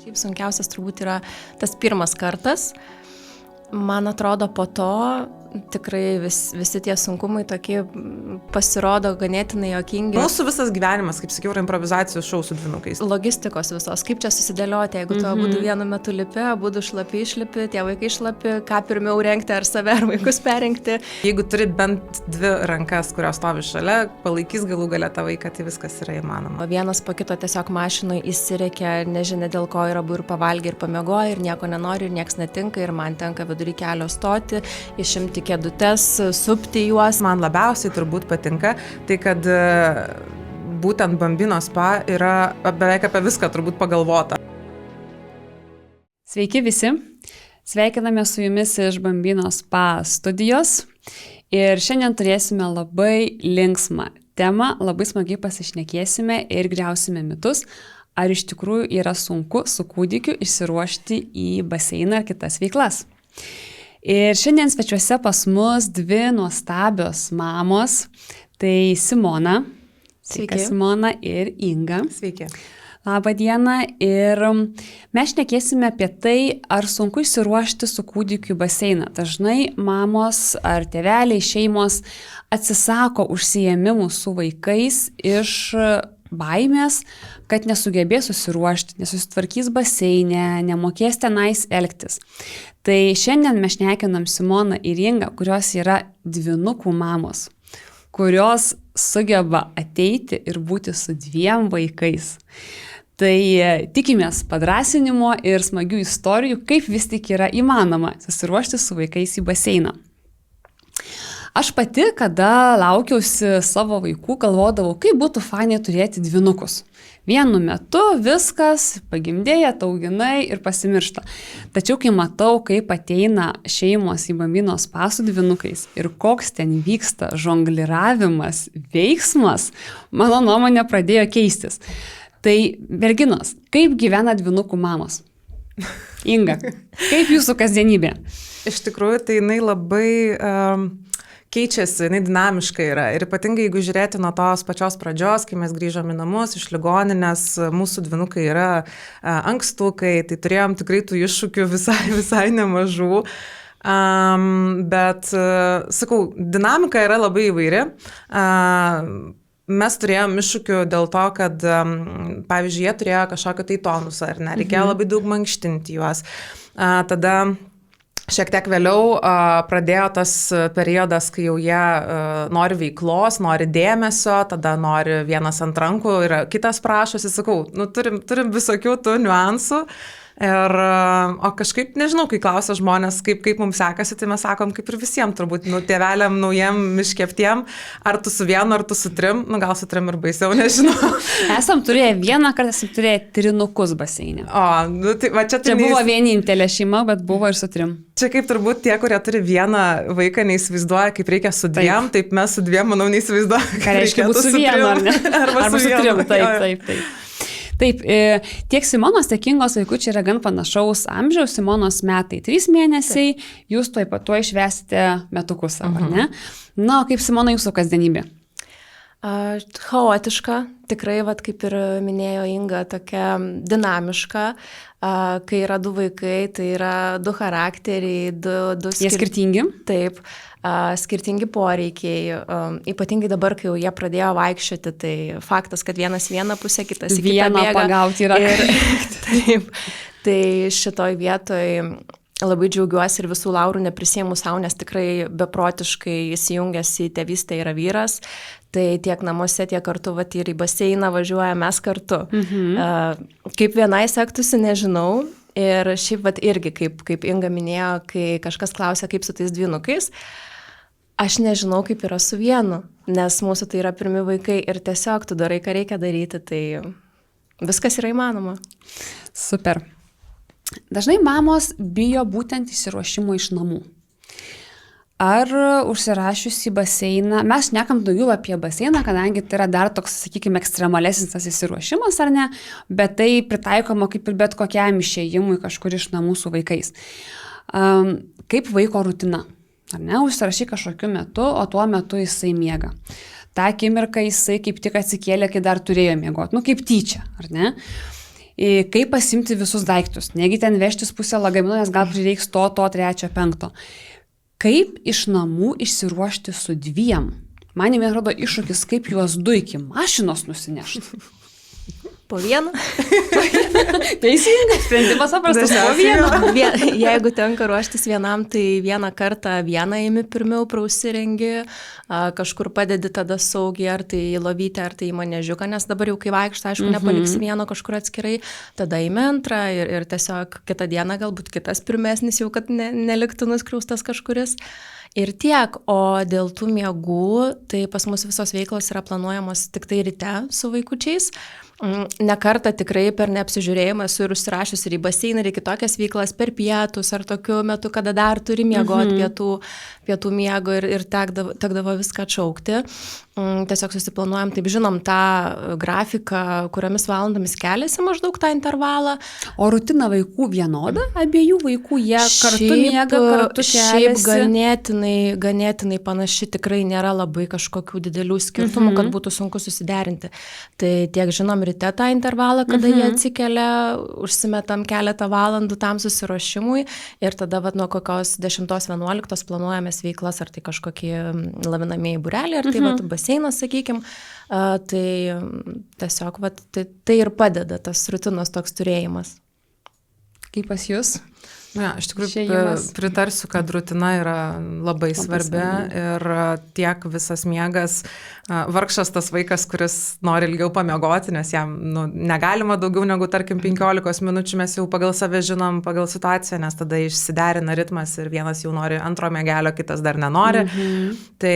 Šiaip sunkiausias turbūt yra tas pirmas kartas. Man atrodo, po to tikrai visi tie sunkumai tokie pasirodo ganėtinai juokingi. Mūsų visas gyvenimas, kaip sakiau, yra improvizacijos šou su dvynukais. Logistikos visos, kaip čia susidėlioti, jeigu tu abudu vienu metu lipi, abudu šlapi išlipi, tie vaikai šlapi, ką pirmiau rengti, ar save, ar vaikus perrengti. Jeigu turi bent dvi rankas, kurios stovi šalia, palaikys galų gale tą vaiką, tai viskas yra įmanoma. Vienas po kito tiesiog mašinui įsirėkia, nežinia dėl ko, ir abu ir pavalgė, ir pamiegoja, ir nieko nenori, ir nieks netinka, ir man tenka vidury kelio stoti, išimti kėdutes, supti juos. Man labiausiai turbūt patinka tai, kad būtent Bambino spa yra beveik apie viską turbūt pagalvota. Sveiki visi, sveikiname su jumis iš Bambino spa studijos ir šiandien turėsime labai linksmą temą, labai smagiai pasišnekėsime ir griausime mitus, ar iš tikrųjų yra sunku su kūdikiu išsiruošti į baseiną ar kitas veiklas. Ir šiandien svečiuose pas mus dvi nuostabios mamos, tai Simona, sveika Simona, ir Inga. Sveiki. Labą dieną, ir mes šnekėsime apie tai, ar sunku išsiruošti su kūdikiu į baseiną. Dažnai mamos ar tėveliai, šeimos atsisako užsiėmimų su vaikais iš baimės, kad nesugebės susiruošti, nesusitvarkys baseinę, nemokės tenais elgtis. Tai šiandien mes šnekinam Simoną ir Ingą, kurios yra dvynukų mamos, kurios sugeba ateiti ir būti su dviem vaikais. Tai tikimės padrąsinimo ir smagių istorijų, kaip vis tik yra įmanoma susiruošti su vaikais į baseiną. Aš pati, kada laukiausi savo vaikų, galvodavau, kaip būtų fainai turėti dvynukus. Vienu metu viskas, pagimdėja, tauginai ir pasimiršta. Tačiau, kai matau, kaip ateina šeimos į Bambino spa su dvynukais ir koks ten vyksta žongliravimas, veiksmas, mano nuomonė pradėjo keistis. Tai, merginos, kaip gyvena dvynukų mamos? Inga, kaip jūsų kasdienybė? Iš tikrųjų, tai jinai labai keičiasi, jinai dinamiška yra. Ir ypatingai, jeigu žiūrėti nuo tos pačios pradžios, kai mes grįžom į namus iš ligoninės, mūsų dvynukai yra ankstukai, tai turėjom tikrai tų iššūkių visai nemažų. Bet, sakau, dinamika yra labai įvairi. Mes turėjom iššūkių dėl to, kad, pavyzdžiui, jie turėjo kažkokį tai tonusą, ar ne, reikėjo labai daug mankštinti juos. Tada šiek tiek vėliau pradėjo tas periodas, kai jau jie nori veiklos, nori dėmesio, tada nori vienas ant rankų ir kitas prašosi, sakau, turim visokių tų niuansų. O kažkaip, nežinau, kai klausia žmonės, kaip mums sekasi, tai mes sakom, kaip ir visiems turbūt, tėveliam naujiem iškeptiem, ar tu su vienu, ar tu su trim, gal su trim ir baisiau, nežinau. Esam turėję vieną kartą, esam turėję trinukus baseinę. Tai va čia buvo vienintelė šeima, bet buvo ir su trim. Čia kaip turbūt tie, kurie turi vieną vaiką, neįsivaizduoja, kaip reikia su dviem, taip mes su dviem, manau, neįsivaizduoja. Ką reiškia būti su vienu, ar ne? Arba su trim, taip. Taip, tiek Simonos, tiek Ingos vaikučiai yra gan panašaus amžiaus, Simonos metai 3 mėnesiai, jūs tuoj švęsite metukus savo, ne? Na, kaip Simona jūsų kasdienybė? Chaotiška, tikrai, kaip ir minėjo Inga, tokia dinamiška, kai yra 2 vaikai, tai yra 2 charakteriai, 2 Jie skirtingi? Taip. Skirtingi poreikiai, ypatingai dabar, kai jau jie pradėjo vaikščioti, tai faktas, kad vienas vieną pusę, kitas į kitą bėga. Vieną pagauti yra. Taip, tai šitoj vietoj labai džiaugiuosi ir visų laurų neprisiėmu savo, nes tikrai beprotiškai įsijungęs į tėvystę yra vyras, tai tiek namuose, tiek kartu ir į baseiną važiuoja mes kartu. Kaip vienai sektųsi, nežinau. Ir šiaip irgi, kaip Inga minėjo, kai kažkas klausia, kaip su tais dvynukais, aš nežinau, kaip yra su vienu, nes mūsų tai yra pirmi vaikai ir tiesiog tu darai, ką reikia daryti, tai viskas yra įmanoma. Super. Dažnai mamos bijo būtent išsiruošimo iš namų. Ar užsirašius į baseiną, mes šnekam daugiau apie baseiną, kadangi tai yra dar toks, sakykime, ekstremalesnis tas įsiruošimas, ar ne, bet tai pritaikoma kaip ir bet kokiam išėjimui kažkur iš namų su vaikais. Kaip vaiko rutina, ar ne, užsirašy kažkokiu metu, o tuo metu jisai miega. Ta akimirka jisai kaip tik atsikėlė, kai dar turėjo miegoti, kaip tyčia, ar ne? kaip pasimti visus daiktus. Negi ten vežtis pusę lagamino, nes gal prireiks to, 3, 5. Kaip iš namų išsiruošti su 2? Man jau atrodo iššūkis, kaip juos 2 iki mašinos nusinešti. Po vieną. Teisingas sprendimas, paprastas, po vieną. Jeigu tenka ruoštis vienam, tai vieną kartą vieną imi pirmiau, prausirengi, kažkur padedi tada saugiai, ar tai į lovytę, ar tai į manežiuką, nes dabar jau kai vaikštai, aišku, nepaliksi vieno kažkur atskirai, tada imi antrą ir tiesiog kitą dieną galbūt kitas pirmesnis jau, kad neliktų nuskriaustas kažkuris. Ir tiek, o dėl tų miegų, tai pas mus visos veiklos yra planuojamos tik tai ryte su vaikučiais. Ne kartą tikrai per neapsižiūrėjimą esu ir užsirašius ir į baseiną, ir į kitokias veiklas per pietus, ar tokiu metu, kada dar turi miegoti pietų miego ir tekdavo viską atšaukti. Tiesiog susiplanuojam, taip žinom tą grafiką, kuriomis valandomis keliasi maždaug tą intervalą. O rutina vaikų vienoda? Abiejų vaikų jie kartu miega, kartu keliasi? Šiaip ganėtinai panaši, tikrai nėra labai kažkokių didelių skirtumų, kad būtų sunku susiderinti. Tai tiek žinom ryte tą intervalą, kada jie atsikelia, užsimetam keletą valandų tam susiruošimui ir tada nuo kokios 10-11 planuojamės veiklas, ar tai kažkokie lavinamieji būreliai, ar tai baseinas, sakykime, tai tiesiog tai ir padeda tas rutinos toks turėjimas. Kaip pas jūs? Ja, iš tikrųjų pritarsiu, kad rutina yra labai svarbi ir tiek visas miegas, vargšas tas vaikas, kuris nori ilgiau pamiegoti, nes jam negalima daugiau negu, tarkim, 15 minučių, mes jau pagal save žinom, pagal situaciją, nes tada išsiderina ritmas ir vienas jau nori antro miegelio, kitas dar nenori. Tai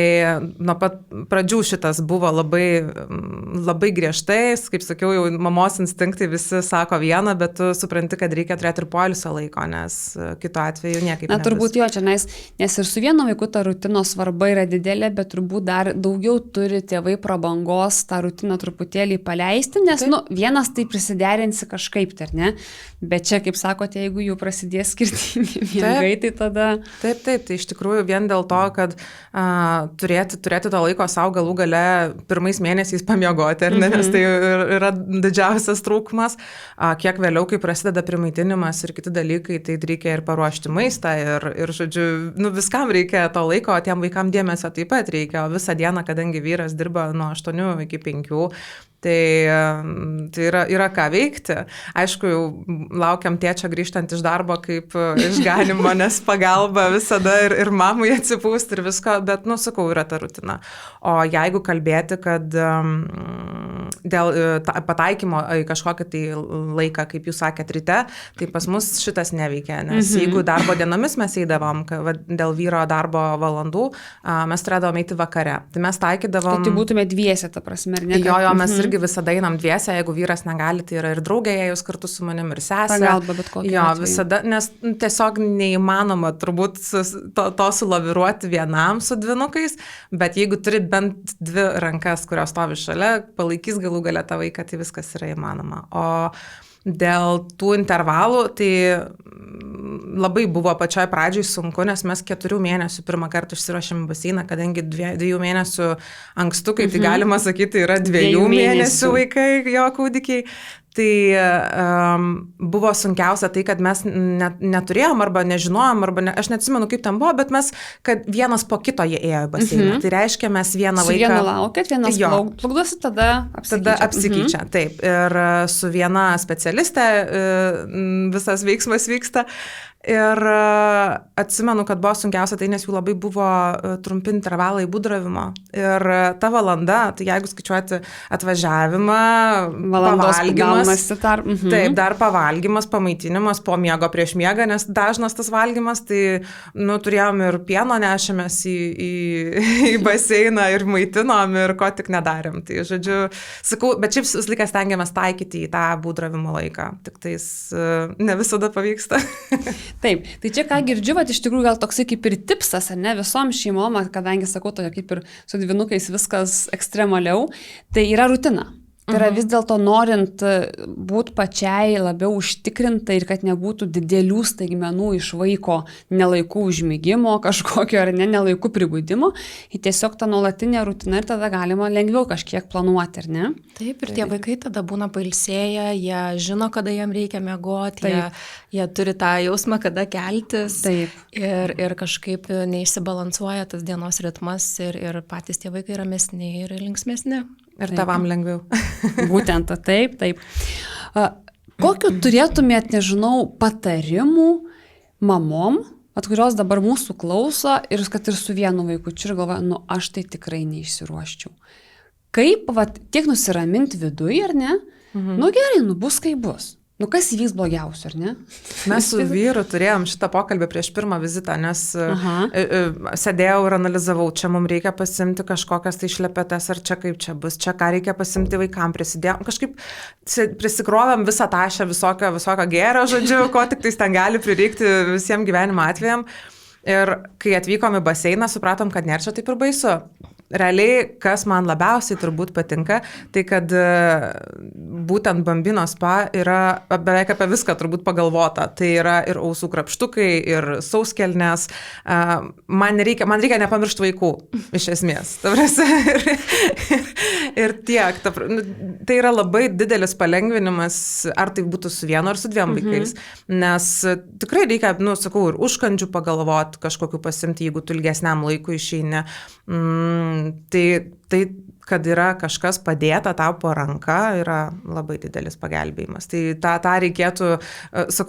nuo pat pradžių šitas buvo labai griežtai, kaip sakiau, jau mamos instinktai visi sako vieną, bet tu supranti, kad reikia turėti ir poilsio laiko, nes kitu atveju niekaip nebus. Turbūt jo čia, nes ir su vienu vaiku ta rutinos svarba yra didelė, bet turbūt dar daugiau turi tėvai prabangos tą rutiną truputėlį paleisti, nes vienas tai prisiderinsi kažkaip, ar ne? Bet čia, kaip sakote, jeigu jau prasidės skirtingi miegai, tai tada... Taip, tai iš tikrųjų vien dėl to, kad turėti to laiko savo galų gale pirmais mėnesiais pamiegoti, ar ne, nes tai yra didžiausias trūkumas. Kiek vėliau, kai prasideda primaitinimas ir kiti dalykai, tai reikia ir paruošti maistą ir žodžiu, viskam reikia to laiko, o tiem vaikam dėmesio taip pat reikia, o visą dieną, kadangi vyras dirba nuo 8 iki 5, tai yra ką veikti. Aišku, jau laukiam tėčio grįžtant iš darbo kaip išganimo, nes pagalba visada ir mamai atsipūsti ir visko, bet, sakau, yra ta rutina. O jeigu kalbėti, kad dėl pataikymo į kažkokį tai laiką, kaip jūs sakėt, ryte, tai pas mus šitas neveikia, nes jeigu darbo dienomis mes eidavom, dėl vyro darbo valandų, mes turėdavom eiti vakare. Tai mes taikydavom... Tai būtume dviese, ta prasme, ar ne? Jo, mes irgi visada einam dviese, jeigu vyras negali, tai yra ir draugė, jūs kartu su manim ir sesė. Pagalba, bet kokia. Jo, visada, nes tiesiog neįmanoma turbūt to sulaviruoti vienam su dvinukais, bet jeigu turit bent 2 rankas, kurios stovi šalia, palaikys galų gale tą vaiką, tai viskas yra įmanoma. O dėl tų intervalų, tai labai buvo pačioj pradžioj sunku, nes mes 4 mėnesių pirmą kartą išsiruošėm baseiną, kadangi 2 mėnesių ankstukai, tai galima sakyti, yra 2 mėnesių vaikai, jo kūdikiai. Tai buvo sunkiausia tai, kad mes neturėjom arba nežinojom, aš neatsimenu, kaip ten buvo, bet mes, kad vienas po kito jie ėjo į baseiną. Tai reiškia, mes vieną vaiką... Su vienu laukėt, vienas plukdosi, tada apsikeičia. Taip, ir su viena specialiste visas veiksmas vyksta. Ir atsimenu, kad buvo sunkiausia tai, nes jų labai buvo trumpi intervalai būdravimo. Ir ta valanda, tai jeigu skaičiuoti atvažiavimą, pavalgymas, taip, dar pavalgymas, pamaitinimas, po miego prieš miegą, nes dažnas tas valgymas, tai turėjom ir pieno nešėmės į baseiną ir maitinom ir ko tik nedarėm. Tai žodžiu, sakau, bet šiaip vis laikas stengiamės taikyti į tą būdravimo laiką, tik tais ne visada pavyksta. Taip, tai čia ką girdžiu, iš tikrųjų gal toksai kaip ir tipsas, ar ne, visom šeimom, kadangi sakau, tokia kaip ir su dvinukais viskas ekstremaliau, tai yra rutina. Tai yra vis dėlto norint būti pačiai labiau užtikrinta ir kad nebūtų didelių staigmenų iš vaiko nelaikų užmigimo, kažkokio ar nelaikų pribūdimo, į tiesiog tą nuolatinę rutiną ir tada galima lengviau kažkiek planuoti, ar ne? Taip, ir tie vaikai tada būna pailsėję, jie žino, kada jam reikia miegoti, jie turi tą jausmą, kada keltis. Taip. Ir kažkaip neišsibalansuoja tas dienos ritmas ir patys tie vaikai ramesni ir linksmesni. Ir tavam lengviau. Būtent, taip. Kokiu turėtumėt, nežinau, patarimų mamom, kurios dabar mūsų klauso ir kad ir su vienu vaikučiu ir galvoja, aš tai tikrai neišsiruoščiau. Kaip, tiek nusiraminti viduje, ar ne? Gerai, bus kaip bus. Kas įvyks blogiausia, ar ne? Mes su vyru turėjom šitą pokalbį prieš pirmą vizitą, nes sėdėjau ir analizavau, čia mums reikia pasimti kažkokias tai šlepetes, ar čia kaip čia bus, čia ką reikia pasimti vaikam, prisidėjom. Kažkaip prisikrovėm visą tašę visokio gėrio, žodžiu, ko tik tai ten gali prireikti visiems gyvenimo atvejam. Ir kai atvykom į baseiną, supratom, kad nėra čia taip ir baisu. Realiai, kas man labiausiai turbūt patinka, tai kad būtent Bambino spa yra beveik apie viską turbūt pagalvota. Tai yra ir ausų krapštukai, ir sauskelnės. Man reikia nepamiršti vaikų, iš esmės. Ir tiek. Tai yra labai didelis palengvinimas, ar tai būtų su vienu ar su dviem vaikais. Nes tikrai reikia, ir užkandžių pagalvoti, kažkokiu pasimti, jeigu tu ilgesniam laikui išeini. Tai, kad yra kažkas padėta tau po ranka, yra labai didelis pagelbėjimas. Tai tą reikėtų,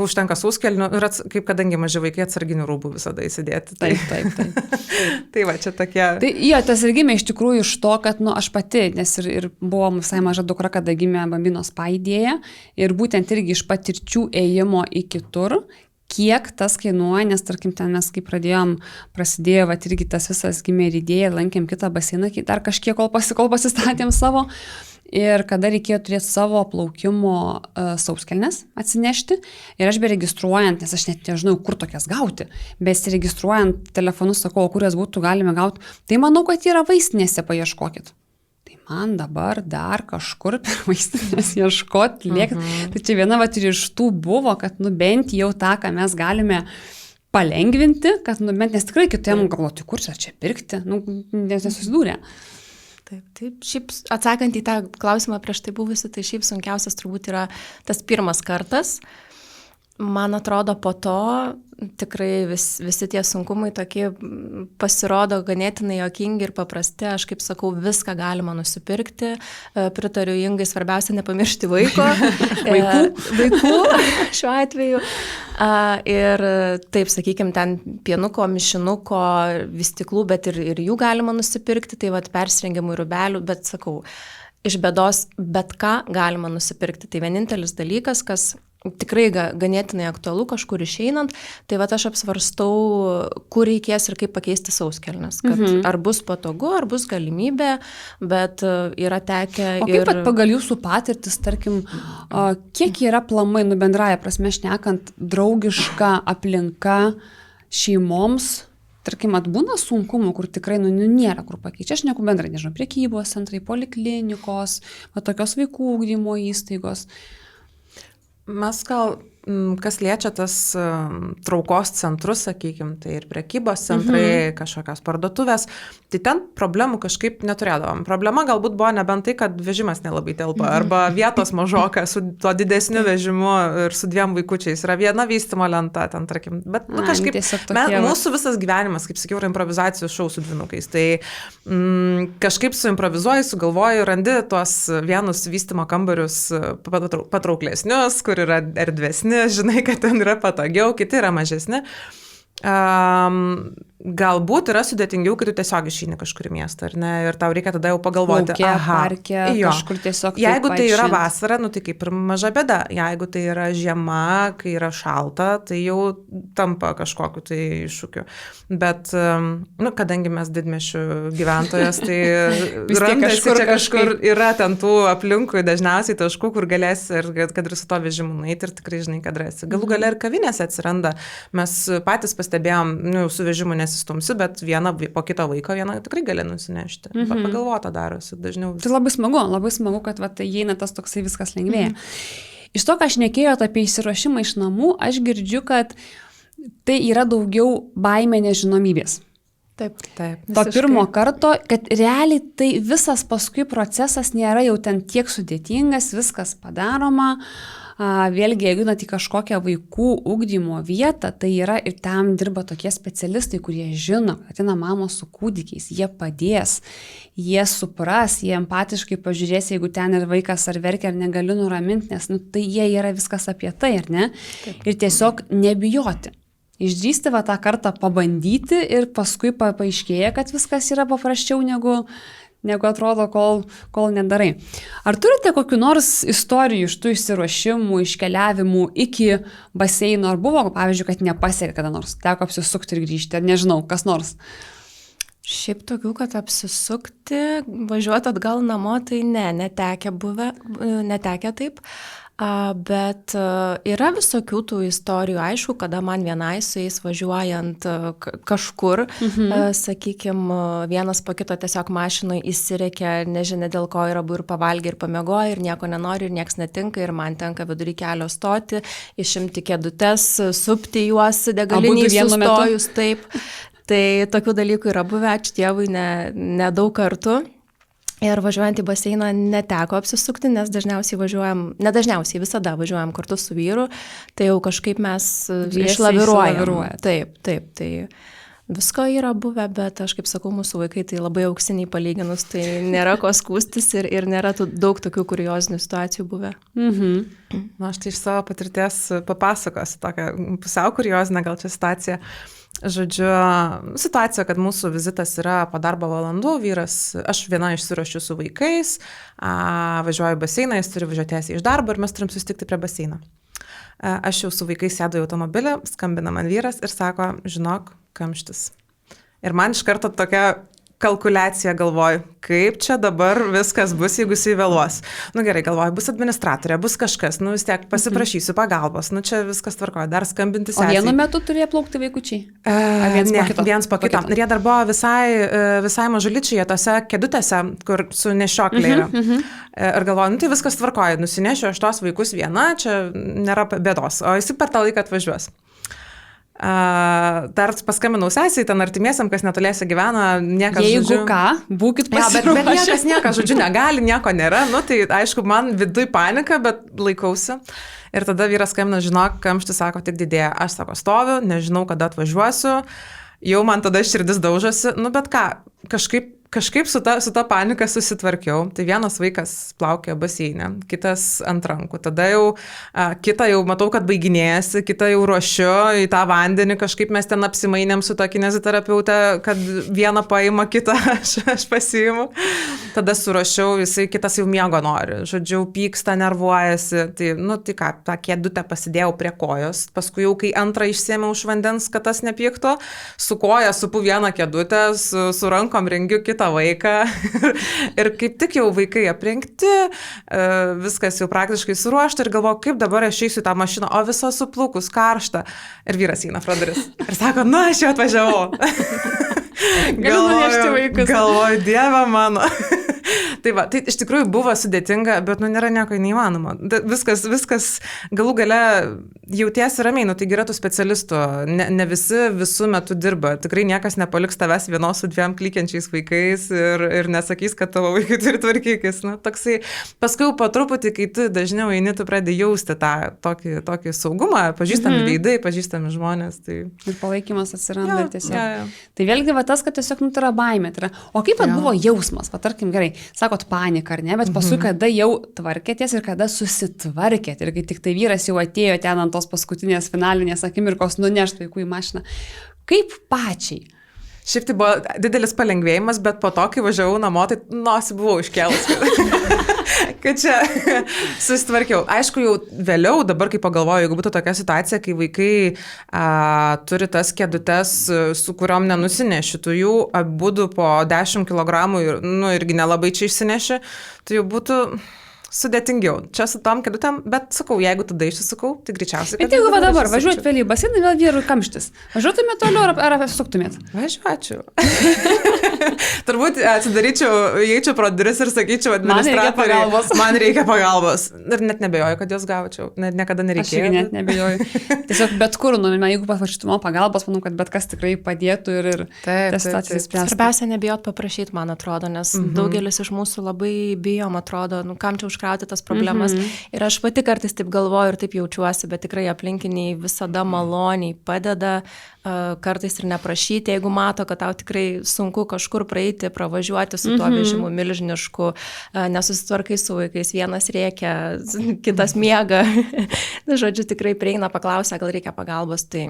užtenka sauskelnių ir kadangi maži vaikai atsarginių rūbų visada įsidėti. Taip. Tai va, čia tokie. Tai tas ir gimė iš tikrųjų iš to, kad aš pati, nes ir buvo visai maža dukra, kada gimė Bambino spa idėja ir būtent irgi iš patirčių ėjimo į kitur, kiek tas kainuoja, nes tarkim ten mes kai prasidėjo, irgi tas visas gimė ir idėja, lankėm kitą baseiną, dar kažkiek kol pasistatėm savo ir kada reikėjo turėti savo plaukimo sauskelnes atsinešti ir aš beregistruojant, nes aš net nežinau, kur tokias gauti, besiregistruojant telefonu sakau, kur jas būtų galime gauti, tai manau, kad yra vaistinėse, paieškokit. Man dabar dar kažkur per vaistinės ieškoti, liekti. Tai čia viena ir iš tų buvo, kad bent jau tą, ką mes galime palengvinti, kad bent nes tikrai kitiem galvoti, kur čia pirkti, nesusidūrė. Taip, šiaip atsakant į tą klausimą prieš tai buvusi, tai šiaip sunkiausias turbūt yra tas pirmas kartas. Man atrodo, po to tikrai visi tie sunkumai tokie pasirodo ganėtinai juokingi ir paprasti. Aš kaip sakau, viską galima nusipirkti. Pritariu Ingai, svarbiausia nepamiršti vaikų šiuo atveju. Ir taip, sakykime, ten pienuko, mišinuko, vystiklų, bet ir jų galima nusipirkti. Tai persirengimų rūbelių, bet sakau, iš bėdos bet ką galima nusipirkti. Tai vienintelis dalykas, kas tikrai ganėtinai aktualu kažkur išeinant, tai aš apsvarstau, kur reikės ir kaip pakeisti sauskelnes, kad ar bus patogu, ar bus galimybė, bet yra tekę ir... O kaip pagal jūsų patirtis, tarkim, kiek yra plamai, bendraja prasme šnekant, draugiška aplinka šeimoms, tarkim, atbūna sunkumų, kur tikrai nėra kur pakeičia. Aš neku bendrai, nežinau, prekybos centrai, poliklinikos, tokios vaikų ugdymo įstaigos. Mes gal, kas liečia tas traukos centrus, sakykime, tai ir prekybos centrai, kažkokios parduotuvės, tai ten problemų kažkaip neturėdavom. Problema galbūt buvo nebent tai, kad vežimas nelabai telpa, arba vietos mažoka su tuo didesniu vežimu ir su dviem vaikučiais. Yra viena vystymo lenta, ten, tarkim, bet kažkaip mūsų visas gyvenimas, kaip sakiau, yra improvizacijos šou su dvynukais. Tai kažkaip suimprovizuoji, sugalvoji, randi tuos vienus vystymo kambarius patrauklesnius, kur yra erdvesni, žinai, kad ten yra patogiau, kiti yra mažesni. Galbūt yra sudėtingiau, kai tu tiesiog išeini kažkur į miestą, ar ne, ir tau reikia tada jau pagalvoti, parke, kažkur tiesiog. Jeigu tai yra vasara, tai kaip ir maža bėda. Jeigu tai yra žiema, kai yra šalta, tai jau tampa kažkokiu tai iššūkiu. Bet, kadangi mes didmiesčių gyventojas, tai randasi čia kažkur yra ten tų aplinkui dažniausiai taškų, kur galėsi ir kad ir su to vežimu nueiti ir tikrai žinai, kad rasi. Galų gale ir kavinėse atsiranda. Mes patys pastebėjom, su vežimu nes nesistumsi, bet vieną po kito vaiko vieną tikrai gali nusinešti. Pagalvota darosi dažniau. Tai labai smagu, kad va, tai įeina tas toksai viskas lengvėja. Iš to, ką aš nekėjot apie įsiruošimą iš namų, aš girdžiu, kad tai yra daugiau baimė nežinomybės. Taip. To pirmo karto, kad realiai tai visas paskui procesas nėra jau ten tiek sudėtingas, viskas padaroma. Vėlgi, jeigu į kažkokią vaikų ugdymo vietą, tai yra ir tam dirba tokie specialistai, kurie žino, kad ateina mamos su kūdikiais, jie padės, jie supras, jie empatiškai pažiūrės, jeigu ten ir vaikas ar verkia, ar negaliu nuraminti, nes tai jie yra viskas apie tai, ar ne? Taip. Ir tiesiog nebijoti. Išdrįsti va tą kartą pabandyti ir paskui paaiškėja, kad viskas yra paprasčiau negu atrodo, kol nedarai. Ar turite kokiu nors istorijų iš tų išsiruošimų, iškeliavimų iki baseino? Ar buvo, pavyzdžiui, kad nepasiekė kada nors? Teko apsisukti ir grįžti, ar nežinau, kas nors? Šiaip tokių, kad apsisukti, važiuoti atgal namo, tai netekę taip. Bet yra visokių tų istorijų, aišku, kada man vienai su jais važiuojant kažkur, sakykime, vienas po kito tiesiog mašinai įsirėkia, nežinia dėl ko ir abu ir pavalgė, ir pamiegoja, ir nieko nenori, ir nieks netinka, ir man tenka vidury kelio stoti, išimti kėdutes, supti juos degaliniai sustojus, taip. Tai tokių dalykų yra buvę, ačiū Dievui, nedaug kartų. Ir važiuojant į baseiną neteko apsisukti, nes visada važiuojam kartu su vyru, tai jau kažkaip mes išlaviruojam. Taip, tai visko yra buvę, bet aš kaip sakau, mūsų vaikai tai labai auksiniai palyginus, tai nėra ko skūstis ir nėra daug tokių kuriozinių situacijų buvę. Na, aš tai iš savo patirties papasakosiu tokią pusiau kuriozinę gal čia situaciją. Žodžiu, situacija, kad mūsų vizitas yra po darbo valandų, vyras, aš viena išsiruošiu su vaikais, važiuoju į baseiną, jis turi važiuoti tiesiai iš darbo ir mes turim susitikti prie baseino. Aš jau su vaikais sėdu į automobilį, skambina man vyras ir sako, žinok, kamštis. Ir man iš karto tokia kalkuliacija galvoju, kaip čia dabar viskas bus, jeigu jis įvėluos. Gerai, galvoju, bus administratorė, bus kažkas, vis tiek pasiprašysiu pagalbos, čia viskas tvarkoja, dar skambinti sesiai. O vienu metu turėjo plaukti vaikučiai? Viens po kito. Ir jie dar buvo visai mažuličiai, tose kėdutėse, kur su nešiokliai yra. Ir galvoju, tai viskas tvarkoja, nusinešiu aš tos vaikus viena, čia nėra bėdos, o jis per tą laiką atvažiuos. Dar paskambinau sesiai, ten artimiesiam, kas netoliese gyvena, niekas, jeigu ką, būkit pasiruošę. Bet niekas, žodžiu, negali, nieko nėra, tai aišku, man viduj panika, bet laikausi. Ir tada vyras skambina, žinok, kamštis, sako, tik didėja. Aš sako, stoviu, nežinau, kada atvažiuosiu, jau man tada širdis daužosi, bet ką, kažkaip su ta panika susitvarkiau. Tai vienas vaikas plaukė baseinė, kitas ant rankų. Tada jau kitą jau matau, kad baiginėjasi, kitą jau ruošiu į tą vandenį. Kažkaip mes ten apsimainėm su ta kineziterapeute, kad vieną paima, kitą aš pasiimu. Tada suruošiau, jisai kitas jau miego nori. Žodžiu, pyksta, nervuojasi. Tai ką, tą kėdutę pasidėjau prie kojos. Paskui jau, kai antrą išsėmiau iš vandens, kad tas nepyktų, su koja supu vieną kėdutę, su rankom rengiu kitą vaiką ir kaip tik jau vaikai aprengti, viskas jau praktiškai suruošta ir galvoju, kaip dabar aš eisiu tą mašiną, o visa suplaukus, karšta. Ir vyras eina pro duris ir sako, aš jau atvažiavau. Galvoju, Dieve mano. Tai iš tikrųjų buvo sudėtinga, bet nėra nieko neįmanoma. Viskas galų gale jautiesi ramiai, tai yra tų specialistų, ne visi visų metų dirba. Tikrai niekas nepaliks tavęs vienos su dviem klykiančiais vaikais ir nesakys, kad tavo vaikai turi tvarkykis. Toksai, paskui po truputį, kai tu dažniau eini, tu pradedi jausti tą tokį saugumą, pažįstami veidai, pažįstami žmonės. Tai... Ir palaikymas atsiranda ir tiesiog. Ja. Tai vėlgi tas, kad tiesiog tai yra baimė. O kaip buvo jausmas, tarkim gerai, sakot panika, ar ne, bet paskui kada jau tvarkėtės ir kada susitvarkėt ir kai tik tai vyras jau atėjo ten ant tos paskutinės finalinės akimirkos nunešt vaikų į mašiną. Kaip pačiai? Šiaip tai buvo didelis palengvėjimas, bet po to, kai važiavau namo, tai nosį buvau iškėlus. Kad čia susitvarkiau. Aišku, jau vėliau, dabar kai pagalvoju, jeigu būtų tokia situacija, kai vaikai turi tas kėdutes, su kuriuom nenusineši, tu jų abudu po 10 kg irgi nelabai čia išsineši, tai jau būtų sudėtingiau. Čia su tom keliutėm, bet sakau, jeigu tada išsisukau, tai greičiausiai. Bet jeigu dabar važiuot vėliau į baseiną, vėl vyrų kamštis. Važiuotumėt toliau ar apsuktumėt? Važiuočiau. Turbūt atsidaryčiau, eičiau pro duris ir sakyčiau, administratoriai, man reikia pagalbos. Ir net nebejoju, kad jos gaučiau. Niekada nereikėjo. Aš net nebejoju. Tiesiog bet kur, jeigu paprašytumo pagalbos, manau, kad bet kas tikrai padėtų ir tas situacijas spręstų. Svarbiausia nebijot paprašyti, man atrodo, nes daugelis iš mūsų labai bijom, atrodo, kam čia užkrauti tas problemas. Ir aš pati kartais taip galvoju ir taip jaučiuosi, bet tikrai aplinkiniai visada maloniai padeda, kartais ir neprašyti, jeigu mato, kad tau tikrai sunku kažkur praeiti, pravažiuoti su tuo vežimu milžinišku, nesusitvarkai su vaikais, vienas rėkia, kitas miega. Žodžiu, tikrai prieina, paklausia, gal reikia pagalbos, tai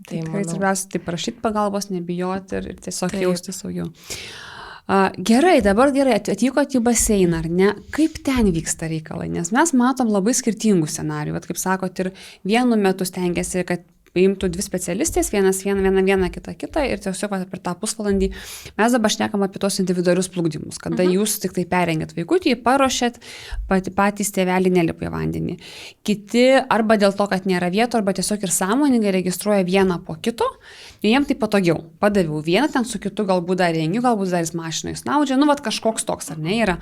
tikrai svarbiausia, tai prašyti pagalbos, nebijoti ir tiesiog jausti saugiau. Gerai, dabar atvykote į baseiną, ar ne? Kaip ten vyksta reikalai? Nes mes matom labai skirtingų scenarijų. Vat, kaip sakot, ir vienu metu stengiasi, kad paimtų dvi specialistės, viena, kita ir tiesiog per tą pusvalandį mes dabar šnekam apie tos individualius plukdymus, kada jūs tik tai perengėt vaikutį, paruošėt, patys tėvelį nelipa į vandenį. Kiti arba dėl to, kad nėra vietų, arba tiesiog ir sąmoningai registruoja vieną po kito, jiems tai patogiau. Padaviau vieną, ten su kitu galbūt dar rengiu, galbūt dar jis mašinai snaudžia, kažkoks toks, ar ne yra.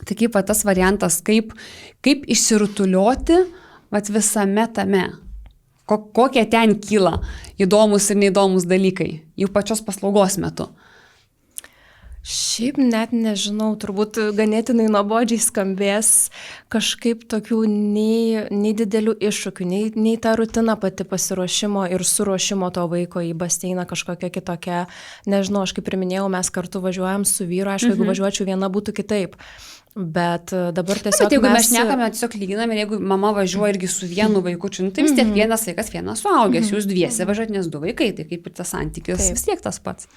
Tai kaip tas variantas, kaip išsirutulioti visame tame. Kokie ten kyla įdomus ir neįdomus dalykai jų pačios paslaugos metu? Šiaip net nežinau, turbūt ganėtinai nuobodžiai skambės kažkaip tokių nei didelių iššūkių, nei ta rutina pati pasiruošimo ir suruošimo to vaiko į baseiną kažkokia kitokia. Nežinau, aš kaip ir minėjau, mes kartu važiuojam su vyru, aišku, jeigu važiuočiau viena būtų kitaip. Bet dabar tiesiog bet jeigu mes šnekame, tiesiog lyginame, jeigu mama važiuoja irgi su vienu vaikučiu, tai vis tiek vienas vaikas, vienas suaugęs, jūs dviese važiuojat, nes du vaikai, tai kaip ir tas santykis vis tiek tas pats.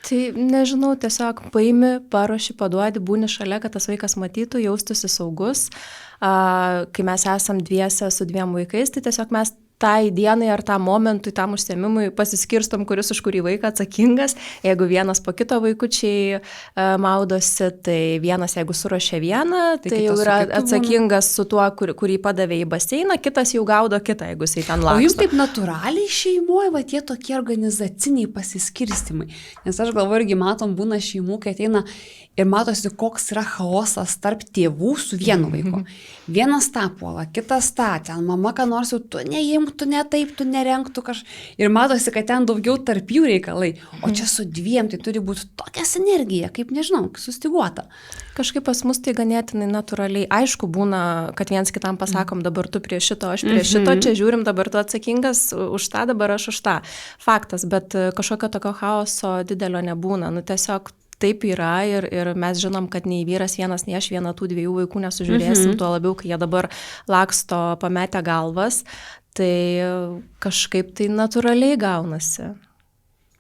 Tai nežinau, tiesiog paimi, paruoši, paduodi, būni šalia, kad tas vaikas matytų, jaustųsi saugus. Kai mes esam dviese su dviem vaikais, tai tiesiog mes tai dienai ar tam momentui, tam užsiėmimui pasiskirstom, kuris už kurį vaiką atsakingas. Jeigu vienas po kito vaikučiai maudosi, tai vienas, jeigu suruošia vieną, tai jau yra atsakingas su tuo, kurį padavė į baseiną, kitas jau gaudo kitą, jeigu jisai ten laksto. O jums taip natūraliai šeimoje, tie tokie organizaciniai pasiskirstimai. Nes aš galvoju, irgi matom, būna šeimų, kai ateina ir matosi, koks yra chaosas tarp tėvų su vienu vaiku. Vienas tą puola, kitas tą, ten mama, ką nors jau tu neimk, tu ne taip, tu nerenk, tu ir matosi, kad ten daugiau tarp jų reikalai. O čia su dviem tai turi būti tokia sinergija, kaip nežinau, sustiguota. Kažkaip pas mus tai ganėtinai natūraliai. Aišku, būna, kad viens kitam pasakom, dabar tu prie šito, aš prie šito, čia žiūrim, dabar tu atsakingas už tą, dabar aš už tą. Faktas, bet kažkokio tokio chaoso didelio nebūna. Tiesiog taip yra ir mes žinom, kad nei vyras vienas, nei aš vieną tų dviejų vaikų nesužiūrėsim, tuo labiau, kai jie dabar laksto pametę galvas, tai kažkaip tai natūraliai gaunasi.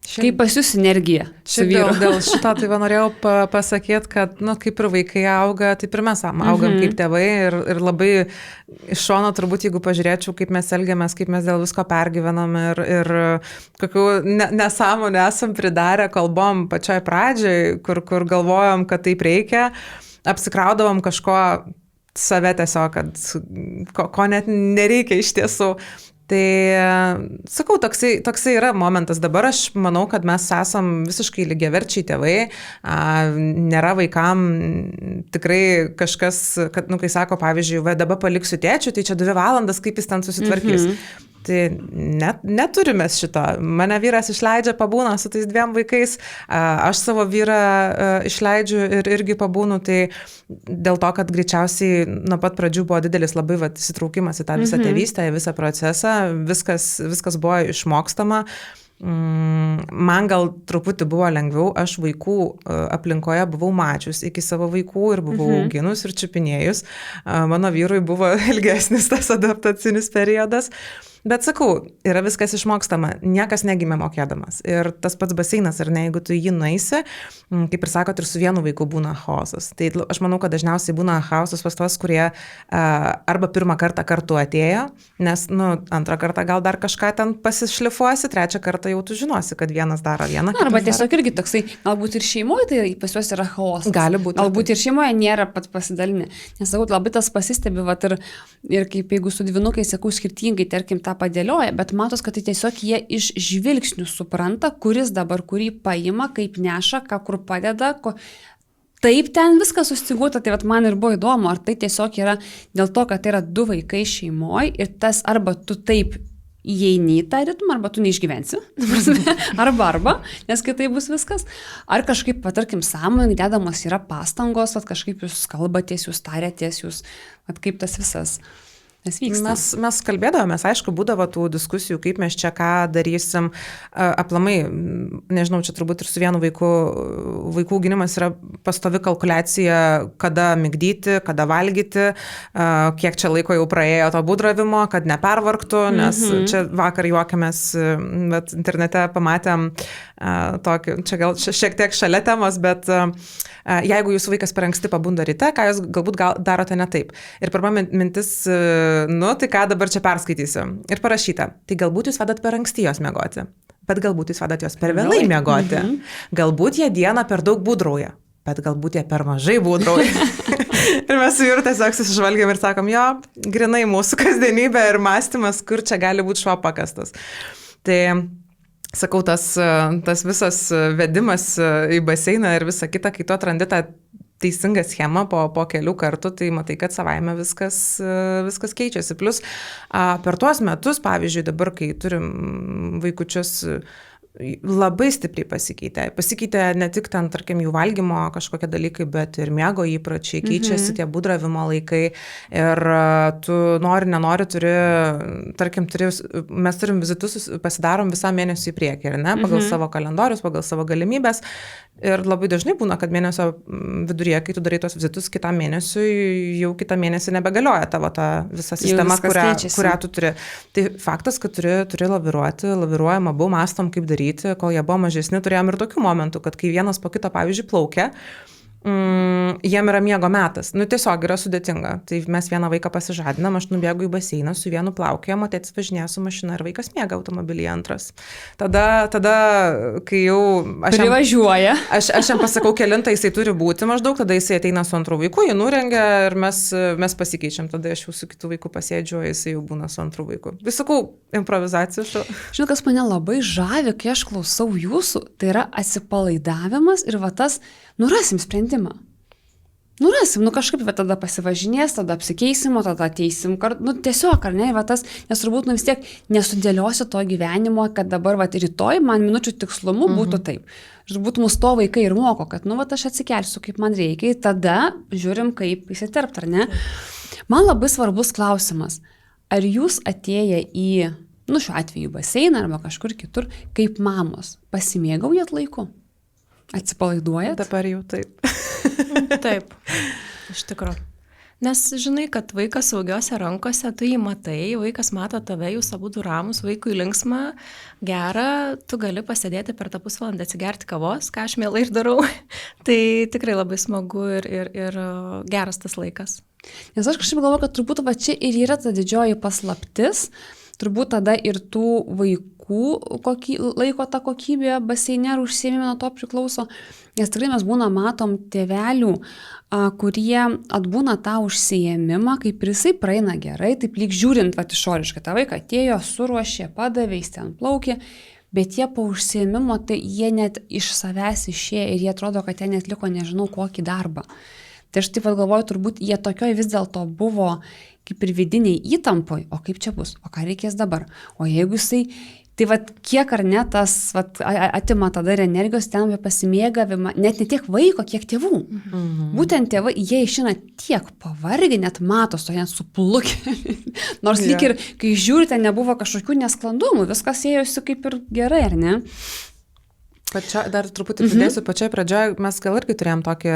Kaip pas jūs sinergija su vyru? Dėl šito tai norėjau pasakyti, kad kaip ir vaikai auga, taip ir mes augam kaip tėvai ir labai iš šono turbūt, jeigu pažiūrėčiau, kaip mes elgiamės, kaip mes dėl visko pergyvenam ir kokių nesąmonę esam pridarę, kalbom pačioj pradžioj, kur galvojom, kad taip reikia, apsikraudavom kažko save tiesiog, ko net nereikia iš tiesų. Tai, sakau, toksai yra momentas. Dabar aš manau, kad mes esam visiškai lygiaverčiai tėvai. Nėra vaikam tikrai kažkas, kad, kai sako, pavyzdžiui, dabar paliksiu tėčiu, tai čia 2 valandas, kaip jis ten susitvarkys. Tai neturime šito. Mane vyras išleidžia, pabūna su tais 2 vaikais, aš savo vyrą išleidžiu ir irgi pabūnu, tai dėl to, kad greičiausiai nuo pat pradžių buvo didelis labai įsitraukimas į tą visą tėvystę, į visą procesą, viskas buvo išmokstama. Man gal truputį buvo lengviau, aš vaikų aplinkoje buvau mačius iki savo vaikų ir buvau auginus ir čiupinėjus. Mano vyrui buvo ilgesnis tas adaptacinis periodas. Bet sakau, yra viskas išmokstama, niekas negimė mokėdamas. Ir tas pats baseinas, ar ne, jeigu tu jį nueisi, kaip ir sakot, ir su vienu vaiku būna chaosas. Tai aš manau, kad dažniausiai būna chaosas pas tos, kurie arba pirmą kartą kartu atėjo, nes, antrą kartą gal dar kažką ten pasišlifuosi, trečią kartą jau tu žinosi, kad vienas daro vieną. Arba tiesiog irgi toksai, galbūt ir šeimoje tai pas juos yra chaosas. Gali būti. Galbūt ir šeimoje nėra pat pasidalinę. Nes sakau, labai tas pasistebi, ir kaip jeigu su dvynukai, sakau, skirtingai, tarkim, tą padėlioja, bet matos, kad tai tiesiog jie iš žvilgsnių supranta, kuris dabar kurį paima, kaip neša, ką kur padeda, Taip ten viskas sustiguota, tai man ir buvo įdomu, ar tai tiesiog yra dėl to, kad tai yra 2 vaikai šeimoje ir tas arba tu taip įeini į tą ritmą, arba tu neišgyvensi, arba, nes kitaip bus viskas, ar kažkaip, tarkim, sąmoningai dedamos yra pastangos, kažkaip jūs kalbatės, jūs tarėtės, jūs, kaip tas visas mes kalbėdavomės, aišku, būdavo tų diskusijų, kaip mes čia ką darysim, aplamai, nežinau, čia turbūt ir su vienu vaikų auginimas yra pastovi kalkuliacija, kada migdyti, kada valgyti, kiek čia laiko jau praėjo to būdravimo, kad nepervargtų, nes čia vakar juokiamės, bet internete pamatėm tokį, čia gal šiek tiek šalia temos, bet jeigu jūsų vaikas per anksti pabunda ryte, ką jūs galbūt darote ne taip. Ir pirma mintis, tai ką dabar čia perskaitysiu. Ir parašyta, tai galbūt jūs vedat per anksti jos miegoti, bet galbūt jūs vedat jos per vėlai miegoti. Galbūt jie dieną per daug būdrauja, bet galbūt jie per mažai būdrauja. Ir mes su Jūra tiesiog susižvalgiam ir sakom, jo, grinai mūsų kasdienybė ir mąstymas, kur čia gali būti šuo pakastas. Tai sakau, tas visas vedimas į baseiną ir visa kita, kai tu atrandi tą teisingą schemą po kelių kartų, tai matai, kad savaime viskas keičiasi. Plus per tuos metus, pavyzdžiui, dabar, kai turim vaikučius, labai stipriai pasikeitė. Pasikeitė ne tik ten, tarkim, jų valgymo kažkokie dalykai, bet ir miego įpročiai, keičiasi tie būdravimo laikai ir tu nenori, mes turim vizitus, pasidarom visą mėnesį į priekį, ne, pagal savo kalendorius, pagal savo galimybės. Ir labai dažnai būna, kad mėnesio viduryje, kai tu darai tos vizitus kitam mėnesiui, jau kitą mėnesį nebegalioja tavo ta visa sistema, kurią tu turi. Tai faktas, kad turi laviruojam, abu mąstom, kaip daryti, kol jie buvo mažesni, turėjom ir tokių momentų, kad kai vienas po kito, pavyzdžiui, plaukia, jiem yra miego metas. Tiesiog yra sudėtinga. Tai mes vieną vaiką pasižadinam, aš nubėgu į baseiną, su vienu plaukiam, o tėtis važinėja su mašina ir vaikas miega automobilyje antras. Tada kai jau... Privažiuoja. Aš jam pasakau, kelintą jisai turi būti maždaug, tada jisai ateina su antru vaiku, jį nurengia ir mes pasikeičiam. Tada aš jau su kitu vaiku pasėdžiu, jisai jau būna su antru vaiku. Vis sakau, improvizacijų. Žinau, kas mane labai žavi, kai aš klausau jūsų, tai yra atsipalaidavimas ir tas, rasim sprendimą. Rasim, kažkaip tada pasivažinės, tada apsikeisim, tada ateisim kartu, tiesiog, ar ne, nes turbūt vis tiek nesudėliosiu to gyvenimo, kad dabar rytoj man minučių tikslumu būtų taip. Ir turbūt mus to vaikai ir moko, kad aš atsikelsiu, kaip man reikia, tada žiūrim, kaip įsiterpt, ar ne. Man labai svarbus klausimas, ar jūs atėję į, šiuo atveju baseiną arba kažkur kitur, kaip mamos, pasimėgaujat laiku? Atsipalaiduojat? Dabar jau taip. Taip, iš tikrųjų. Nes žinai, kad vaikas saugiose rankose, tu jį matai, vaikas mato tave, jūs abu ramus, vaikui linksma, gera, tu gali pasėdėti per tą pusvalandę, atsigerti kavos, ką aš mielai ir darau. Tai tikrai labai smagu ir geras tas laikas. Nes aš kažkaip galvoju, kad turbūt čia ir yra ta didžioji paslaptis, turbūt tada ir tų vaikų laiko ta kokybė baseine ar užsiėmime nuo to priklauso, nes tikrai mes matom tėvelių, kurie atbūna tą užsiėmimą, kaip ir jisai praeina gerai, taip lyg žiūrint išoriškai, tą vaiką atėjo, suruošė, padavė, jis ten plaukė, bet jie po užsiėmimo, tai jie net iš savęs išėjo ir jie atrodo, kad jie net liko nežinau kokį darbą. Tai aš taip galvoju, turbūt jie tokioj vis dėlto buvo kaip ir vidiniai įtampoj, o kaip čia bus, o ką reikės dabar, o jeigu jisai, tai kiek ar ne tas atima tada ir energijos ten apie pasimėgavimą, net ne tiek vaiko, kiek tėvų. Būtent tėvai, jie išeina tiek pavargę, net matos to jie suplukę. Nors lyg ir, kai žiūrite, nebuvo kažkokių nesklandumų, viskas ėjosi kaip ir gerai, ar ne? Dar truputį pridėsiu, pačioj pradžioje mes gal irgi turėjom tokį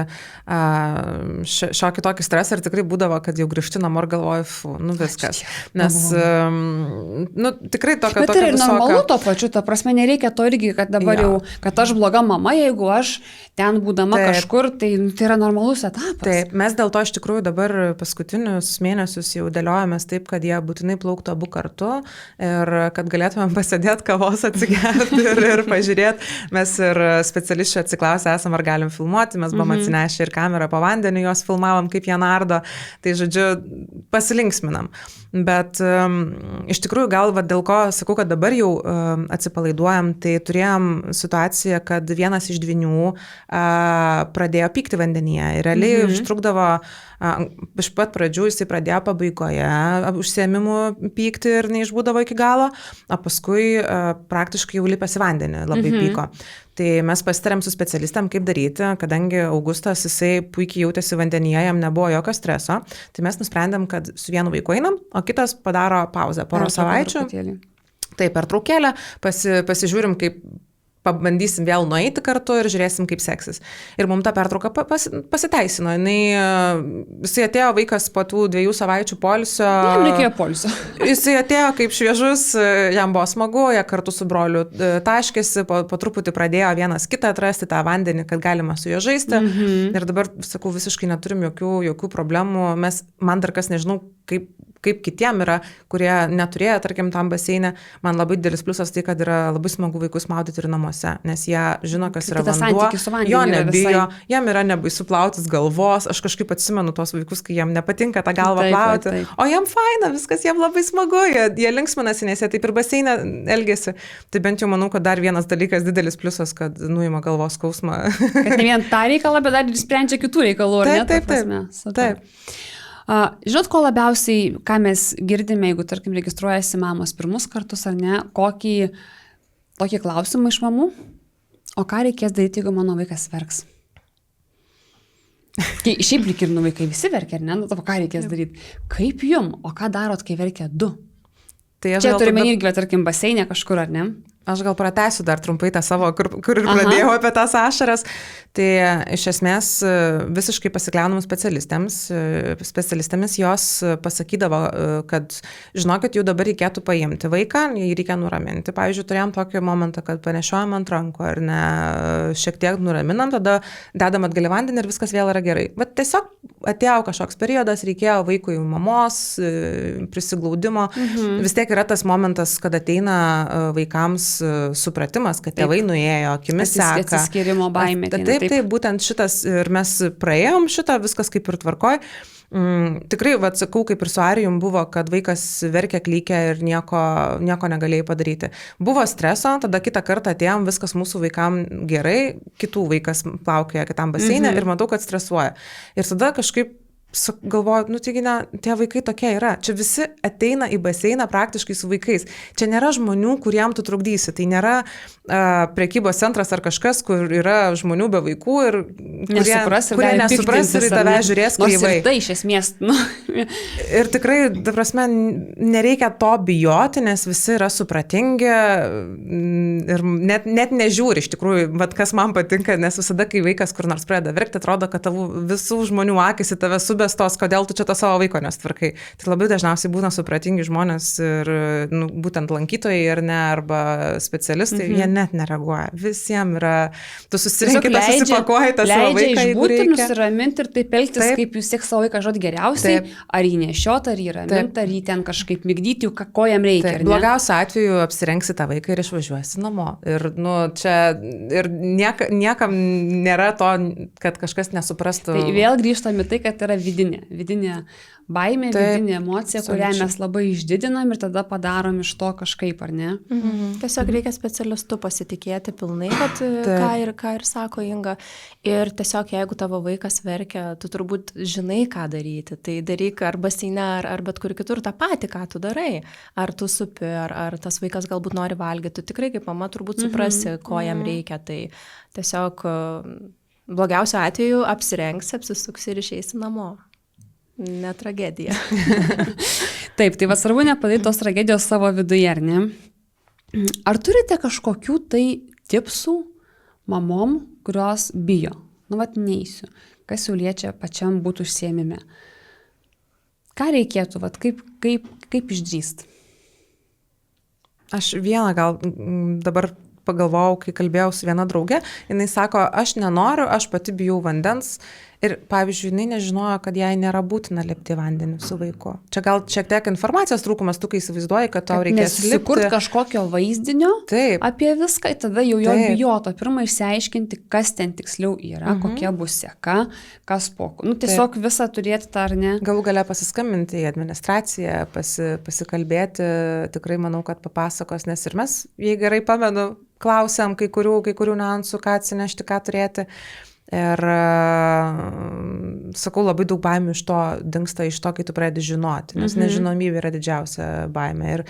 šiokį tokį stresą ir tikrai būdavo, kad jau grįžti namo ir galvoju, viskas. Nes, tikrai tokio bet tai ir normalu to pačiu, ta prasme, nereikia to irgi, kad dabar jau, kad aš bloga mama, jeigu aš ten būdama kažkur, tai yra normalus etapas. Taip, mes dėl to iš tikrųjų dabar paskutinius mėnesius jau dėliojamės taip, kad jie būtinai plauktų abu kartu ir kad galėtumėm pasėdėti kavos, atsigerti ir pažiūrėti. Mes ir specialisčių atsiklausę esam, ar galim filmuoti, mes buvom atsinešę ir kamerą po vandeniu, juos filmavom, kaip jie nardo, tai žodžiu, pasilinksminam. Bet iš tikrųjų gal dėl ko sakau, kad dabar jau atsipalaiduojam, tai turėjom situaciją, kad vienas iš dvynių pradėjo pykti vandenyje ir realiai užtrukdavo iš pat pradžių, jisai pradėjo pabaigoje užsiėmimų pykti ir neišbūdavo iki galo, o paskui praktiškai jau lipęs į vandenį labai pyko. Tai mes pasitarėm su specialistam, kaip daryti, kadangi Augustas, jisai puikiai jautėsi vandenyje, jam nebuvo jokio streso, tai mes nusprendėm, kad su vienu vaiku einam, o kitas padaro pauzę porą savaičių. Taip, per traukėlę pasižiūrim, kaip pabandysim vėl nueiti kartu ir žiūrėsim, kaip seksis. Ir mums ta pertrauka pasiteisino. Jisai atėjo vaikas po tų 2 savaičių poilsio. Jam reikėjo poilsio. Jisai atėjo kaip šviežus, jam buvo smagu, jie kartu su broliu taškėsi, po truputį pradėjo vienas kitą atrasti tą vandenį, kad galima su juo žaisti. Ir dabar, sakau, visiškai neturim jokių problemų. Man dar kas nežinau, kaip kitiem yra, kurie neturėjo, tarkim, tam baseinė. Man labai didelis pliusas tai, kad yra labai smagu vaikus maudyti ir namuose, nes jie žino, kas yra vanduo, jo nebijo, jam yra nebaisu plautis galvos. Aš kažkaip atsimenu tos vaikus, kai jiem nepatinka tą galvą plauti, o jam faina, viskas jiem labai smagu, jie linksminasi, nes jie taip ir baseinė elgesi. Tai bent jau manau, kad dar vienas dalykas, didelis pliusas, kad nuima galvos skausmą. Kad ne vien tą reikalą, bet dar ir sprendžia kitų reikalų, ar ne? Taip. Žinot, ko labiausiai, ką mes girdime, jeigu, tarkim, registruojasi mamos pirmus kartus, ar ne, tokį klausimą iš mamų, o ką reikės daryti, jeigu mano vaikas verks? Šiaip lyg ir vaikai visi verkia, ar ne? Nu, ką reikės daryti? Kaip jum? O ką darot, kai verkia 2? Tai čia turime irgi, tarkim, baseinė kažkur, ar ne? Aš gal pratęsiu dar trumpai tą savo, kur ir pradėjau apie tas ašaras. Tai iš esmės visiškai pasikliaunam specialistėmis jos pasakydavo, kad žinokit, jau dabar reikėtų paimti vaiką, jį reikia nuraminti. Pavyzdžiui, turėjom tokį momentą, kad panešiojam ant rankų ar ne, šiek tiek nuraminam, tada dedam atgal į vandenį ir viskas vėl yra gerai. Bet tiesiog atėjo kažkoks periodas, reikėjo vaikui mamos, prisiglaudimo. Vis tiek yra tas momentas, kad ateina vaikams supratimas, kad tėvai nuėjo, akimis seka. Atsiskyrimo baimė. Taip, būtent šitas ir mes praėjom šitą, viskas kaip ir tvarkoj. Tikrai, sakau, kaip ir su Arijum buvo, kad vaikas verkia, klykia ir nieko negalėjai padaryti. Buvo streso, tada kitą kartą atėjom, viskas mūsų vaikam gerai, kitų vaikas plaukioja kitam baseinė ir matau, kad stresuoja. Ir tada kažkaip galvoju, tie vaikai tokie yra. Čia visi ateina į baseiną praktiškai su vaikais. Čia nėra žmonių, kuriem tu trukdysi. Tai nėra prekybos centras ar kažkas, kur yra žmonių be vaikų ir kurie nesupras ir į tave žiūrės kreivai. Ir tai iš esmės. Ir tikrai, ta prasme, nereikia to bijoti, nes visi yra supratingi ir net nežiūri iš tikrųjų, bet kas man patinka, nes visada, kai vaikas kur nors pradeda verkti, atrodo, kad visų žmonių akys į tave subestos, kodėl tu čia to savo vaiko nestvarkai. Tai labai dažniausiai būna supratingi žmonės ir būtent lankytojai ar ne, arba specialistai, jie net nereaguoja. Visiems yra, tu susirinkit, susipakuoji tą savo vaiką, jeigu reikia. Leidžia išbūti, ir taip elgtis, kaip jūs tiek savo vaiką žodį geriausiai, ar jį nešiot, ar jį ramint, ar jį ten kažkaip migdyti, ko jam reikia. Blogiausiu atveju apsirengsi tą vaiką ir išvažiuosi namo. Ir čia ir niekam nėra to, kad kažkas nesuprastų. Tai vėl grįžtame tai, kad yra vidinė baimė, vidinė emocija, kurią mes labai išdidinam ir tada padarom iš to kažkaip, ar ne? Tiesiog reikia specialistu pasitikėti pilnai, ką ir sako Inga. Ir tiesiog jeigu tavo vaikas verkia, tu turbūt žinai, ką daryti. Tai daryk ar baseine, ar bet kur kitur tą patį, ką tu darai. Ar tu supi, ar tas vaikas galbūt nori valgyti. Tu tikrai kaip mama turbūt suprasi, ko jam reikia. Tai tiesiog blogiausiu atveju apsirengsi, apsisuksi ir išeisi namo. Ne tragedija. Taip, tai svarbu nepadaryti tos tragedijos savo viduje, ar ne? Ar turite kažkokių tai tipsų, mamom, kurios bijo. Neisiu. Kas jau liečia pačiam būti užsiėmime. Ką reikėtų, kaip išdrįst? Aš vieną gal dabar pagalvojau, kai kalbėjau su viena draugė, jinai sako, aš nenoriu, aš pati bijau vandens ir, pavyzdžiui, jinai nežinojo, kad jai nėra būtina lipti vandenį su vaiku. Čia gal šiek tiek informacijos trūkumas, tu kai įsivaizduoji, kad tau reikės susikurti kažkokio vaizdinio apie viską, tada jau jo bijoto. Pirmą išsiaiškinti, kas ten tiksliau yra, kokia bus seka, kas po. Tiesiog visą turėti tą ar ne. Galų gale pasiskambinti į administraciją, pasikalbėti, tikrai manau, kad papasakos, nes ir mes, jei gerai pamenu, klausiam kai kurių niuansų, ką atsinešti, ką turėti. Ir sakau, labai daug baimių iš to dingsta iš to, kai tu pradedi žinoti, nes nežinomybė yra didžiausia baimė. Ir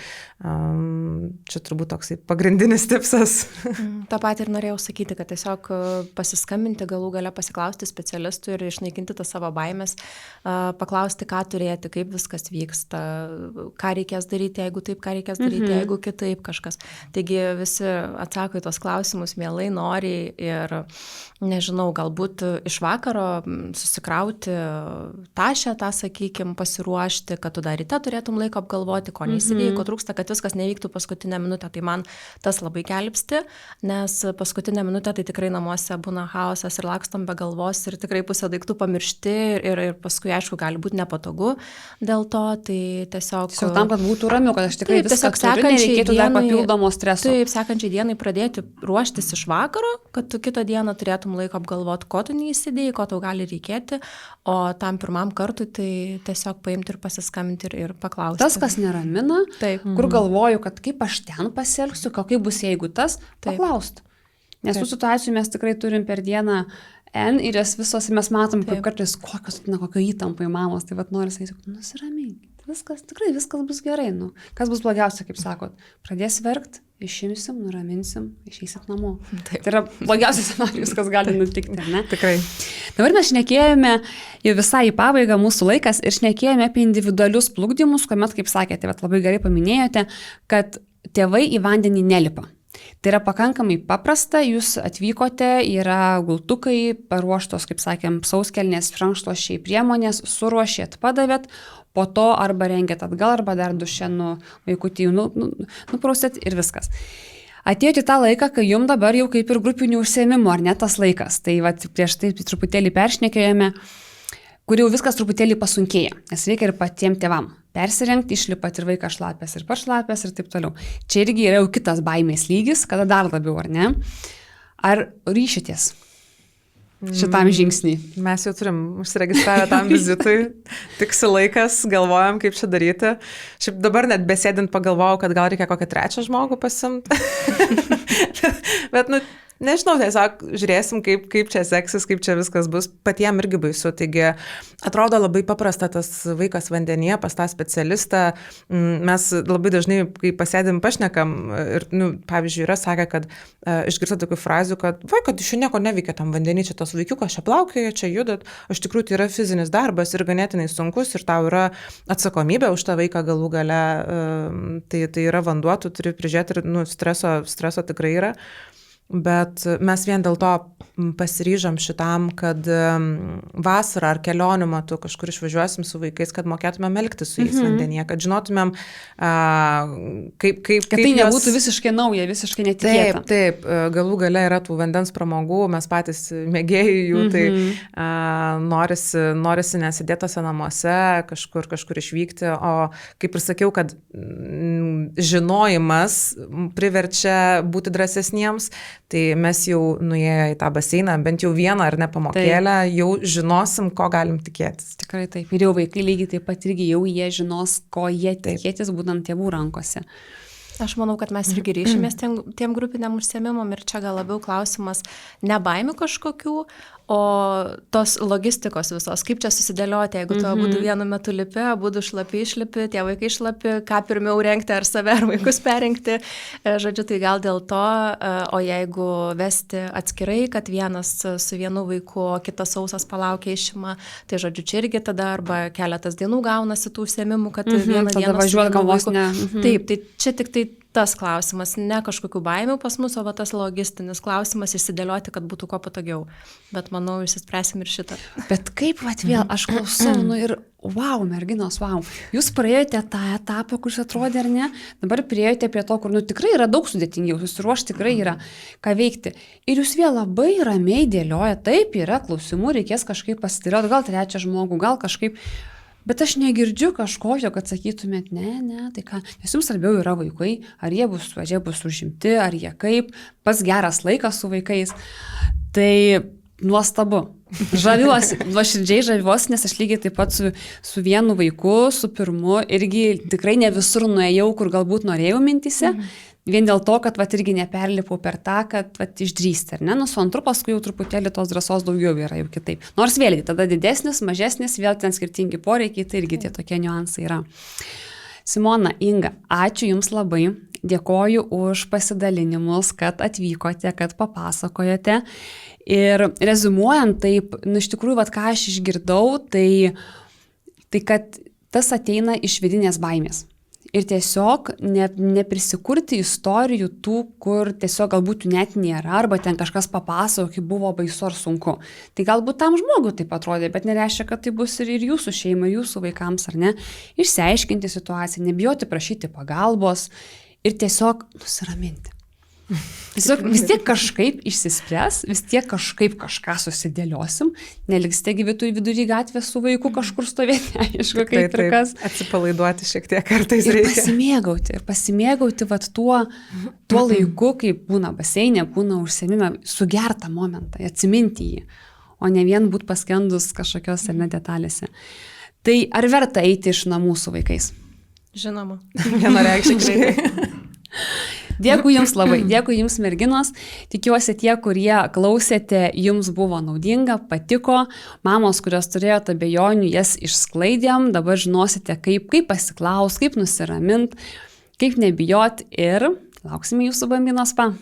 čia turbūt toksai pagrindinis tipsas. Ta pat ir norėjau sakyti, kad tiesiog pasiskambinti, galų gale pasiklausti specialistų ir išnaikinti tas savo baimės, paklausti, ką turėti, kaip viskas vyksta, ką reikės daryti, jeigu taip, ką reikės daryti, jeigu kitaip kažkas. Taigi visi atsako į tos klausimus mielai, noriai ir nežinau, galbūt iš vakaro susikrauti tašę, sakykime, pasiruošti, kad tu dar ryte turėtum laiko apgalvoti, ko neįsidėjai, ko trūksta, kad viskas nevyktų paskutinę minutę. Tai man tas labai gelbsti, nes paskutinę minutę tai tikrai namuose būna chaosas ir lakstom be galvos ir tikrai pusę daiktų pamiršti ir paskui, aišku, gali būti nepatogu dėl to, tai tiesiog tam, kad būtų ramiau, kad aš tikrai viską turiu, nereikėtų dar papildomo streso. Taip, sekančiai dienai pradėti ruoštis iš vakaro, kad tu kitą dieną turėtum laiko apgalvoti, ko tu neįsidėjai, ko tau gali reikėti, o tam pirmam kartui tai tiesiog paimti ir pasiskambinti ir paklausti. Tas, kas neramina, kur galvoju, kad kaip aš ten pasielgsiu, kaip bus, jeigu tas, paklausti. Nes tų situacijų mes tikrai turim per dieną N ir jas visos, mes matom, kaip kartais kokio įtampai mamos, tai nori sakyti, nusiraminkit. Tikrai viskas bus gerai. Kas bus blogiausia, kaip sakot? Pradės verkt, išimsim, nuraminsim, išeisit namo. Tai yra blogiausias scenarijus, kas gali nutikti, ar ne? Tikrai. Dabar mes šnekėjome jau visai į pabaigą mūsų laikas ir šnekėjome apie individualius plukdymus, kuomet, kaip sakėte, labai gerai paminėjote, kad tėvai į vandenį nelipa. Tai yra pakankamai paprasta, jūs atvykote, yra gultukai, paruoštos, kaip sakėm, sauskelnės, rankšluosčiai priemonės, suruošėt, padavėt, po to arba rengėt atgal, arba dar dušenų vaikutį nuprausėt ir viskas. Atėjote tą laiką, kai jums dabar jau kaip ir grupinių užsiėmimų, ar ne tas laikas. Tai prieš tai truputėlį peršnekėjome, kur jau viskas truputėlį pasunkėja, nes reikia ir patiems tėvam persirengti, išlipat ir vaikas šlapės, ir pašlapės, ir taip toliau. Čia irgi yra jau kitas baimės lygis, kada dar labiau, ar ne? Ar ryšitės šitam žingsnį? Mes jau turim užsiregistravę tam vizitui, tiksi laikas, galvojam, kaip čia daryti. Šiaip dabar net besėdint pagalvojau, kad gal reikia kokią trečią žmogų pasimti. Bet, nežinau, tiesiog žiūrėsim, kaip čia seksis, kaip čia viskas bus. Patiem irgi baisu. Taigi atrodo labai paprasta tas vaikas vandenyje pas tą specialistą. Mes labai dažnai, kai pasėdim, pašnekam ir, pavyzdžiui, yra sakę, kad išgirsta tokių frazių, kad kad iš nieko neveikia tam vandenį, čia tas vaikiukas, čia plaukioja, čia judat. Iš tikrųjų, tai yra fizinis darbas ir ganėtinai sunkus ir tau yra atsakomybė už tą vaiką galų gale. Tai yra vanduo, tu turi prižiūrėti ir streso tikrai yra. Bet mes vien dėl to pasiryžom šitam, kad vasarą ar kelionių metu kažkur išvažiuosim su vaikais, kad mokėtumėm elgtis su jais vandenyje, kad žinotumėm, kaip tai nebūtų visiškai nauja, visiškai netikėta. Taip, galų gale yra tų vandens pramogų, mes patys mėgėjai jų, tai norisi nesėdėtose namuose, kažkur išvykti, o kaip ir sakiau, kad žinojimas priverčia būti drąsesniems. Tai mes jau nuėję į tą baseiną, bent jau vieną ar ne pamokėlę, jau žinosim, ko galim tikėtis. Tikrai taip. Ir jau vaikai lygiai taip pat irgi jau jie žinos, ko jie tikėtis būtent tėvų rankose. Aš manau, kad mes irgi ryšimės tiem grupiniam užsiėmimam ir čia gal labiau klausimas ne baimių kažkokių, o tos logistikos visos, kaip čia susidėlioti, jeigu tu abudu vienu metu lipi, abudu šlapi išlipi, tie vaikai šlapi, ką pirmiau rengti, ar save, ar vaikus perrengti, žodžiu, tai gal dėl to, o jeigu vesti atskirai, kad vienas su vienu vaiku, o kitas sausas palaukia išima, tai žodžiu, čia irgi tada arba keletas dienų gaunasi tų užsiėmimų, kad vieną dieną su vienu vaiku. Taip, tai čia tik tai tas klausimas, ne kažkokių baimių pas mus, o va tas logistinis klausimas įsidėlioti, kad būtų kuo patogiau. Bet manau, išsispręsim ir šitą. Bet kaip vat vėl, aš klausau, ir wow, merginos, wow. Jūs praėjote tą etapą, kuris atrodė ar ne, dabar priėjote prie to, kur tikrai yra daug sudėtingiau, susiruošti tikrai yra ką veikti. Ir jūs vėl labai ramiai dėlioja, taip yra klausimų, reikės kažkaip pasidėlioti, gal trečią žmogų, gal kažkaip. Bet aš negirdžiu kažkokio, kad sakytumėt, ne, tai ką, nes jums svarbiau yra vaikai, ar jie bus užimti, ar jie kaip, pats geras laikas su vaikais. Tai nuostabu. Žaviuosi, nuoširdžiai žaviuosi, nes aš lygiai taip pat su vienu vaiku, su pirmu, irgi tikrai ne visur nuėjau, kur galbūt norėjau mintise. Vien dėl to, kad irgi neperlipau per tą, kad išdrįsti, ar ne? Su antru paskui jau truputėlį tos drąsos daugiau yra jau kitaip. Nors vėlgi, tada didesnis, mažesnis, vėl ten skirtingi poreikiai, tai irgi tie tokie niuansai yra. Simona, Inga, ačiū Jums labai. Dėkoju už pasidalinimus, kad atvykote, kad papasakojote. Ir rezumuojant taip, iš tikrųjų, ką aš išgirdau, tai kad tas ateina iš vidinės baimės. Ir tiesiog neprisikurti istorijų tų, kur tiesiog galbūt jų net nėra, arba ten kažkas papasakojo, kaip buvo baisu ar sunku. Tai galbūt tam žmogui taip atrodė, bet nereiškia, kad tai bus ir jūsų šeimai, jūsų vaikams, ar ne. Išsiaiškinti situaciją, nebijoti prašyti pagalbos ir tiesiog nusiraminti. Tiesiog vis tiek kažkaip išsispręs, vis tiek kažkaip kažką susidėliosim, neliksite vidury gatvės su vaiku kažkur stovėti, aišku, kaip ir kas. Atsipalaiduoti šiek tiek kartais reikia. Ir pasimėgauti tuo laiku, kai būna baseinė, būna užsiėmime, sugertą momentą, atsiminti jį, o ne vien būt paskendus kažkokios ar ne detalėse. Tai ar verta eiti iš namų su vaikais? Žinoma. Vienareikšmiškai. Dėkui Jums labai, dėkui Jums merginos, tikiuosi tie, kurie klausėte, Jums buvo naudinga, patiko, mamos, kurios turėjote abejonių, jas išsklaidėm, dabar žinosite, kaip pasiklaus, kaip nusiramint, kaip nebijot ir lauksime Jūsų Bambino Spa.